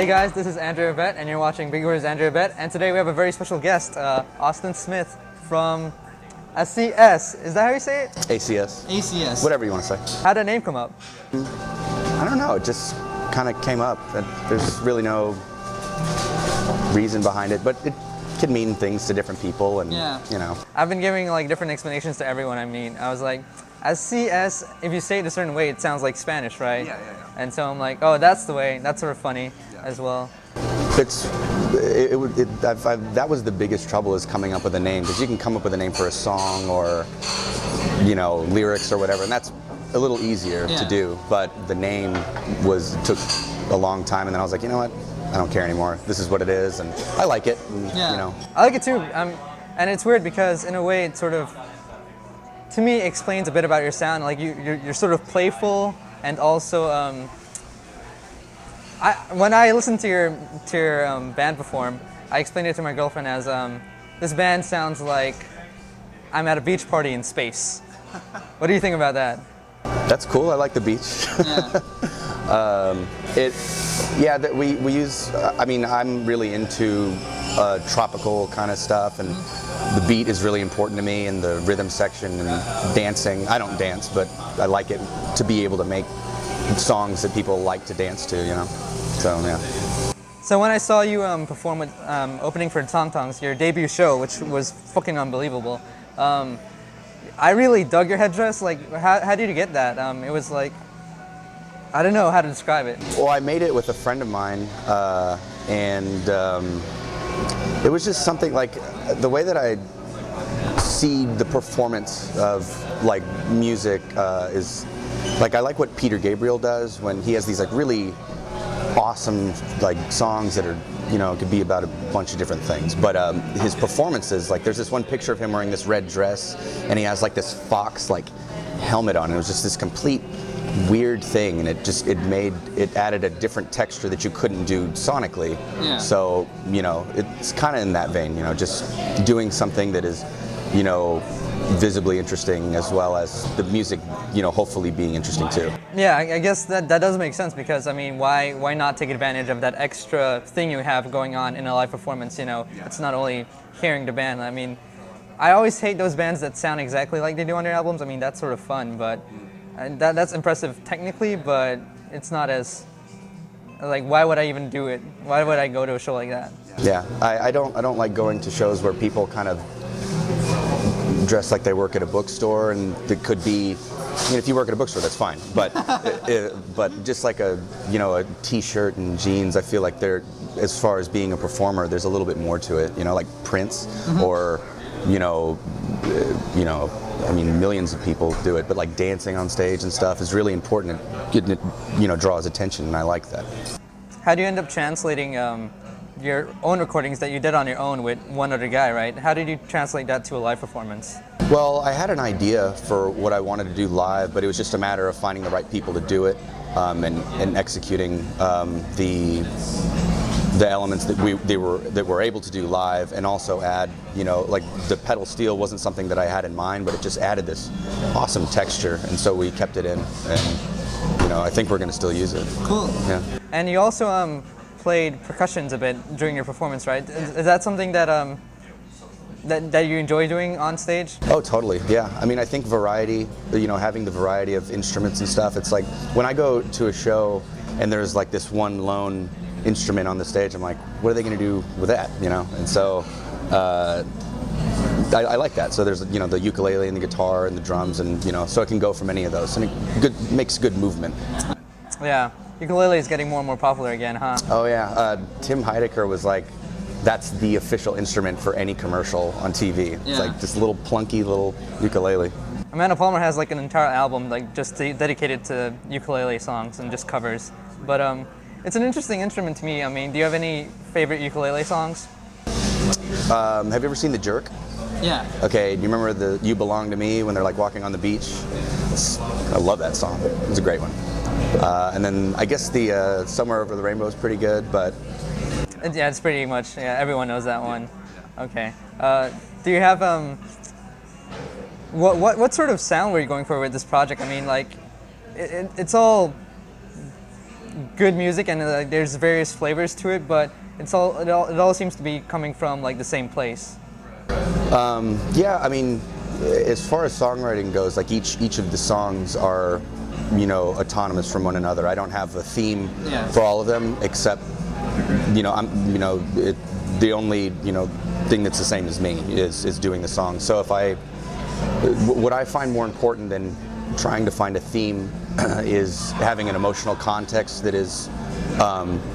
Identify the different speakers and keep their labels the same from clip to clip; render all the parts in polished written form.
Speaker 1: Hey guys, this is Andre Habet, and you're watching Big Word's Andre Habet, and today we have a very special guest, Austin Smith from ACS. Is that how you say it?
Speaker 2: ACS.
Speaker 1: ACS.
Speaker 2: Whatever you want to say.
Speaker 1: How'd that name come up?
Speaker 2: I don't know, it just kind of came up. There's really no reason behind it, but it can mean things to different people, and you know.
Speaker 1: I've been giving like different explanations to everyone I meet. I was like, ACS, if you say it a certain way, it sounds like Spanish, right?
Speaker 2: Yeah.
Speaker 1: And so I'm like, oh, that's the way. That's sort of funny as well.
Speaker 2: That was the biggest trouble, is coming up with a name, because you can come up with a name for a song or, you know, lyrics or whatever, and that's a little easier to do. But the name took a long time, and then I was like, you know what? I don't care anymore. This is what it is, and I like it. And, you know.
Speaker 1: I like it too. And it's weird because in a way it sort of, to me, explains a bit about your sound. Like you're sort of playful, and also when I listen to your band perform, I explained it to my girlfriend as this band sounds like I'm at a beach party in space. What do you think about that?
Speaker 2: That's cool. I like the beach. We use. I mean, I'm really into tropical kind of stuff, and the beat is really important to me, and the rhythm section and dancing. I don't dance, but I like it to be able to make songs that people like to dance to, you know. So yeah.
Speaker 1: So when I saw you perform with opening for Tong Tongs, your debut show, which was fucking unbelievable, I really dug your headdress. Like, how did you get that? It was like, I don't know how to describe it.
Speaker 2: Well, I made it with a friend of mine, and it was just something like the way that I see the performance of like music is like, I like what Peter Gabriel does when he has these like really awesome like songs that are, you know, could be about a bunch of different things, but his performances, like there's this one picture of him wearing this red dress and he has like this fox like helmet on, and it was just this complete weird thing, and it added a different texture that you couldn't do sonically. So, you know, it's kind of in that vein, you know, just doing something that is, you know, visibly interesting, as well as the music, you know, hopefully being interesting too.
Speaker 1: Yeah, I guess that does make sense, because I mean, why not take advantage of that extra thing you have going on in a live performance? You know, it's not only hearing the band. I mean, I always hate those bands that sound exactly like they do on their albums. I mean, that's sort of fun, but that's impressive technically, but it's not as like, why would I even do it? Why would I go to a show like that?
Speaker 2: Yeah, I don't like going to shows where people kind of dress like they work at a bookstore, and it could be, I mean, if you work at a bookstore, that's fine, but but just like a t-shirt and jeans, I feel like they're, as far as being a performer, there's a little bit more to it, you know, like Prince, or you know, I mean, millions of people do it, but like dancing on stage and stuff is really important. It, you know, draws attention, and I like that.
Speaker 1: How do you end up translating your own recordings that you did on your own with one other guy, right? How did you translate that to a live performance?
Speaker 2: Well, I had an idea for what I wanted to do live, but it was just a matter of finding the right people to do it, and executing the elements that we're able to do live, and also add, you know, like the pedal steel wasn't something that I had in mind, but it just added this awesome texture, and so we kept it in, and you know, I think we're going to still use it. Cool. Yeah.
Speaker 1: And you also played percussions a bit during your performance, right? Is that something that that you enjoy doing on stage?
Speaker 2: Oh, totally. Yeah. I mean, I think variety, you know, having the variety of instruments and stuff. It's like when I go to a show and there's like this one lone instrument on the stage, I'm like, what are they going to do with that? You know, and so I like that. So there's, you know, the ukulele and the guitar and the drums, and you know, so it can go from any of those, and it makes good movement.
Speaker 1: Yeah. Ukulele is getting more and more popular again, huh?
Speaker 2: Oh yeah, Tim Heidecker was like, that's the official instrument for any commercial on TV. It's like this little plunky little ukulele.
Speaker 1: Amanda Palmer has like an entire album like just dedicated to ukulele songs and just covers. But it's an interesting instrument to me. I mean, do you have any favorite ukulele songs?
Speaker 2: Have you ever seen The Jerk?
Speaker 1: Yeah.
Speaker 2: Okay, do you remember the You Belong to Me when they're like walking on the beach? I love that song. It's a great one. And then I guess the Somewhere Over the Rainbow is pretty good, but
Speaker 1: yeah, it's pretty much, yeah, everyone knows that one. Okay. Do you have what sort of sound were you going for with this project? I mean, like it's all good music, and there's various flavors to it, but it all seems to be coming from like the same place.
Speaker 2: Yeah, I mean, as far as songwriting goes, like each of the songs are, you know, autonomous from one another. I don't have a theme for all of them, except, you know, the only, you know, thing that's the same as me is doing the song. So what I find more important than trying to find a theme is having an emotional context that is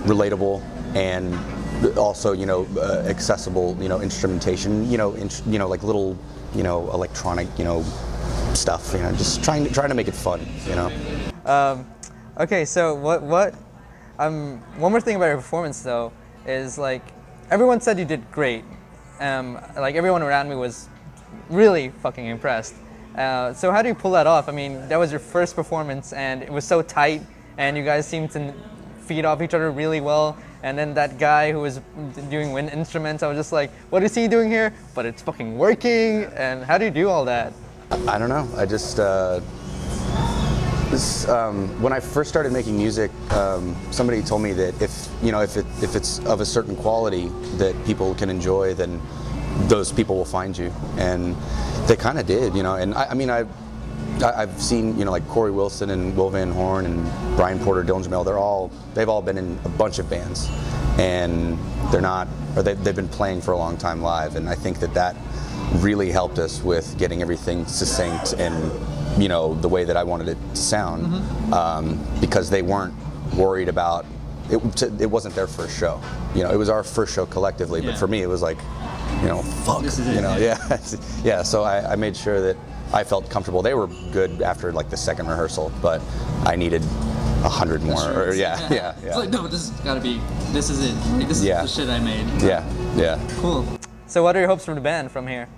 Speaker 2: relatable and also, you know, accessible, you know, instrumentation, you know, like little, you know, electronic, you know, stuff, you know, just trying to make it fun, you know.
Speaker 1: Okay, so one more thing about your performance though is like everyone said you did great. Like everyone around me was really fucking impressed. So how do you pull that off? I mean, that was your first performance and it was so tight and you guys seemed to feed off each other really well. And then that guy who was doing wind instruments, I was just like, what is he doing here? But it's fucking working. And how do you do all that?
Speaker 2: I don't know. I just, when I first started making music, somebody told me that if it's of a certain quality that people can enjoy, then those people will find you. And they kind of did, you know. And I mean, I've seen, you know, like Corey Wilson and Will Van Horn and Brian Porter, Dylan Jamel, they've all been in a bunch of bands, and they've been playing for a long time live, and I think that really helped us with getting everything succinct and, you know, the way that I wanted it to sound, because they weren't worried about it. It wasn't their first show, you know. It was our first show collectively, but for me it was like, you know, fuck,
Speaker 3: this is it,
Speaker 2: you know, yeah. So I made sure that I felt comfortable. They were good after like the second rehearsal, but I needed 100 more. Or, yeah.
Speaker 3: It's like, no, this has got to be. This is it. Like, this is the shit I made.
Speaker 2: Yeah.
Speaker 3: Cool.
Speaker 1: So what are your hopes for the band from here?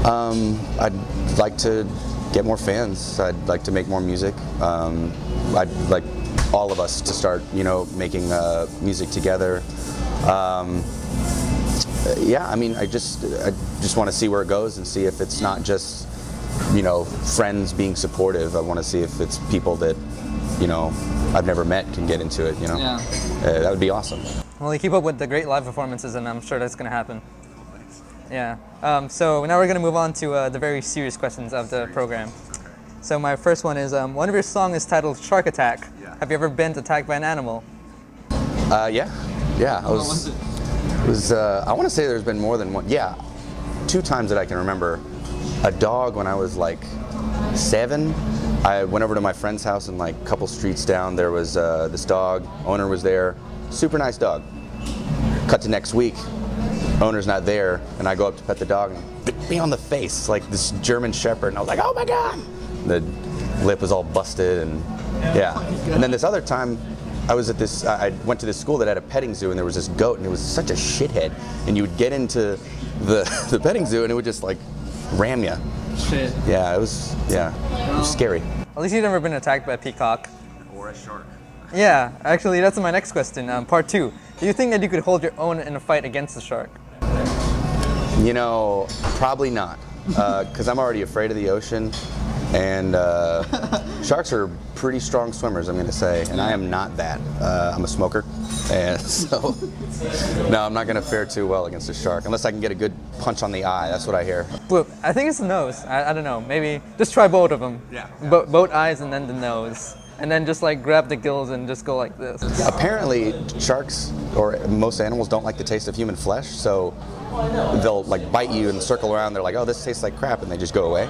Speaker 2: I'd like to get more fans. I'd like to make more music. I'd like all of us to start, you know, making music together. Yeah, I mean, I just want to see where it goes and see if it's not just, you know, friends being supportive. I want to see if it's people that, you know, I've never met can get into it, you know.
Speaker 3: Yeah.
Speaker 2: That would be awesome.
Speaker 1: Well, you keep up with the great live performances, and I'm sure that's going to happen. Yeah. So now we're going to move on to the very serious questions of the program. So my first one is, one of your songs is titled Shark Attack.
Speaker 2: Yeah.
Speaker 1: Have you ever been attacked by an animal?
Speaker 2: Yeah. I was. I want to say there's been more than one. Yeah, 2 times that I can remember. A dog when I was like 7. I went over to my friend's house and like a couple streets down there was this dog. Owner was there. Super nice dog. Cut to next week. Owner's not there, and I go up to pet the dog and it bit me on the face, like this German Shepherd, and I was like, oh my God! The lip was all busted, and yeah. And then this other time, I went to this school that had a petting zoo, and there was this goat, and it was such a shithead, and you would get into the petting zoo, and it would just like ram you.
Speaker 3: Shit.
Speaker 2: Yeah, it was scary.
Speaker 1: At least you've never been attacked by a peacock.
Speaker 2: Or a shark.
Speaker 1: Yeah, actually, that's my next question. Part 2. Do you think that you could hold your own in a fight against a shark?
Speaker 2: You know, probably not, because I'm already afraid of the ocean, and sharks are pretty strong swimmers, I'm going to say, and I am not that. I'm a smoker, and so no, I'm not going to fare too well against a shark, unless I can get a good punch on the eye. That's what I hear.
Speaker 1: Look, I think it's the nose. I don't know. Maybe just try both of them.
Speaker 2: Yeah.
Speaker 1: Both eyes and then the nose. And then just like grab the gills and just go like this.
Speaker 2: Apparently, sharks or most animals don't like the taste of human flesh, so they'll like bite you and circle around. They're like, "Oh, this tastes like crap," and they just go away.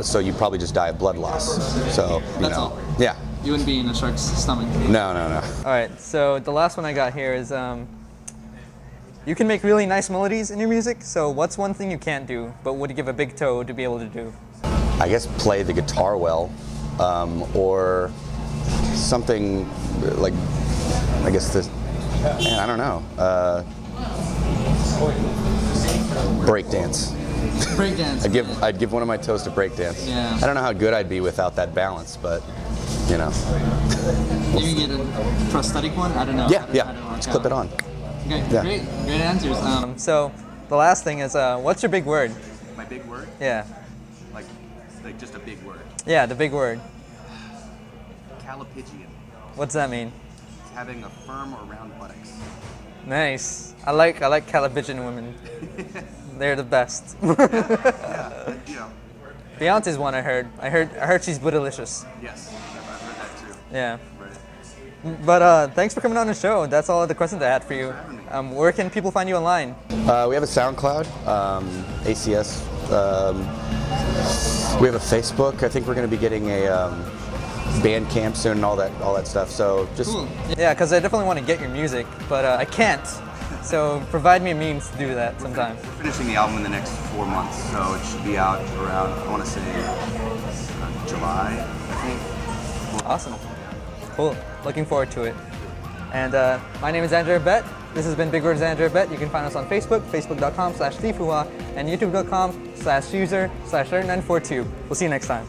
Speaker 2: So you probably just die of blood loss. So
Speaker 3: That's all.
Speaker 2: Yeah.
Speaker 3: You wouldn't be in a shark's stomach.
Speaker 2: No.
Speaker 1: All right. So the last one I got here is you can make really nice melodies in your music. So what's one thing you can't do, but would give a big toe to be able to do?
Speaker 2: I guess play the guitar well, or something like, I guess this. Man, I don't know. Breakdance.
Speaker 3: Breakdance.
Speaker 2: I'd give one of my toes to breakdance.
Speaker 3: Yeah.
Speaker 2: I don't know how good I'd be without that balance, but you know.
Speaker 3: You can get a prosthetic one. I don't know.
Speaker 2: Yeah. Let's clip it on.
Speaker 3: Okay.
Speaker 2: Yeah.
Speaker 3: Great answers.
Speaker 1: So the last thing is, what's your big word?
Speaker 2: My big word?
Speaker 1: Yeah.
Speaker 2: Like just a big word.
Speaker 1: Yeah, the big word.
Speaker 2: Calipigian.
Speaker 1: What's that mean?
Speaker 2: It's having a firm or round buttocks.
Speaker 1: Nice. I like Calipigian women. They're the best.
Speaker 2: Yeah, you know.
Speaker 1: Beyonce's one I heard. I heard she's bootylicious.
Speaker 2: Yes, I've heard that too.
Speaker 1: Yeah.
Speaker 2: Right.
Speaker 1: But thanks for coming on the show. That's all the questions I had for you. Where can people find you online?
Speaker 2: We have a SoundCloud, ACS. We have a Facebook. I think we're going to be getting a Bandcamp soon and all that stuff. So just
Speaker 3: Cool.
Speaker 1: Yeah, because I definitely want to get your music, but I can't. So provide me a means to do that sometime.
Speaker 2: we're finishing the album in the next 4 months, so it should be out around, I want to say, July, I think.
Speaker 1: Awesome. Cool. Looking forward to it. And my name is Andre Habet. This has been Big Words Andre Habet. You can find us on Facebook, facebook.com/FUHA, and youtube.com/user/3942. We'll see you next time.